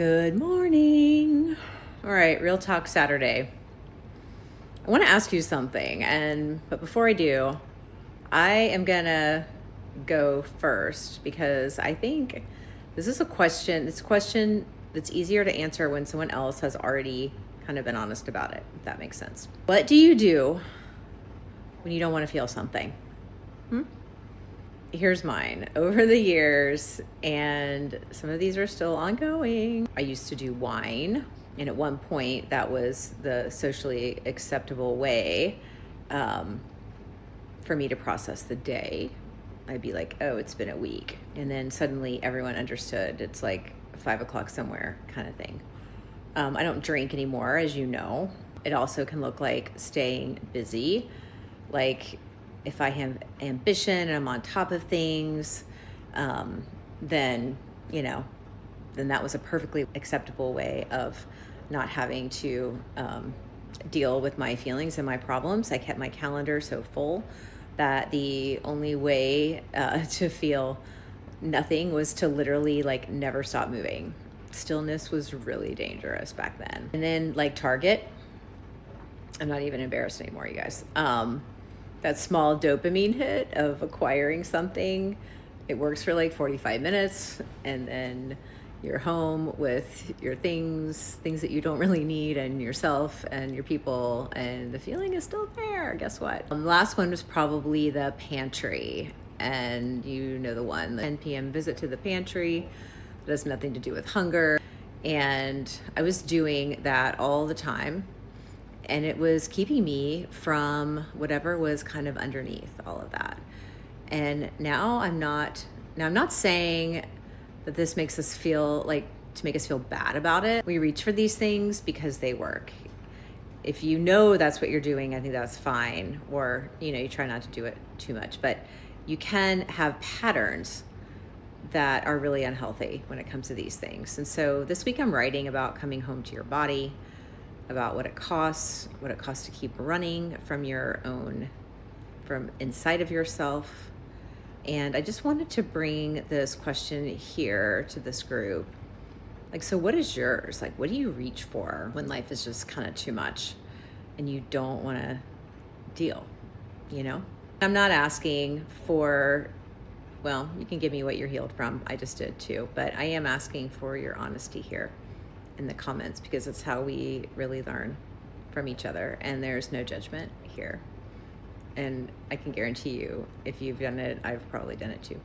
Good morning. All right, Real Talk Saturday. I want to ask you something, but before I do, I am gonna go first because I think this is a question. It's a question that's easier to answer when someone else has already kind of been honest about it, if that makes sense. What do you do when you don't want to feel something? Here's mine. Over the years, and some of these are still ongoing, I used to do wine. And at one point, that was the socially acceptable way for me to process the day. I'd be like, oh, it's been a week. And then suddenly everyone understood it's like 5 o'clock somewhere kind of thing. I don't drink anymore, as you know. It also can look like staying busy. Like if I have ambition and I'm on top of things, then, then that was a perfectly acceptable way of not having to deal with my feelings and my problems. I kept my calendar so full that the only way to feel nothing was to literally like never stop moving. Stillness was really dangerous back then. And then like Target, I'm not even embarrassed anymore, you guys. That small dopamine hit of acquiring something, it works for like 45 minutes, and then you're home with your things that you don't really need, and yourself and your people, and the feeling is still there. Guess what? The last one was probably the pantry, and you know the one, the 10 p.m. visit to the pantry. It has nothing to do with hunger, and I was doing that all the time. And it was keeping me from whatever was kind of underneath all of that. And now I'm not saying that this makes us feel like to make us feel bad about it. We reach for these things because they work. If you know that's what you're doing, I think that's fine. Or, you try not to do it too much. But you can have patterns that are really unhealthy when it comes to these things. And so this week I'm writing about coming home to your body, about what it costs to keep running from inside of yourself. And I just wanted to bring this question here to this group. Like, so what is yours? Like, what do you reach for when life is just kind of too much and you don't want to deal, I'm not asking for, well, you can give me what you're healed from. I just did too. But I am asking for your honesty here in the comments, because it's how we really learn from each other, and there's no judgment here. And I can guarantee you, if you've done it, I've probably done it too.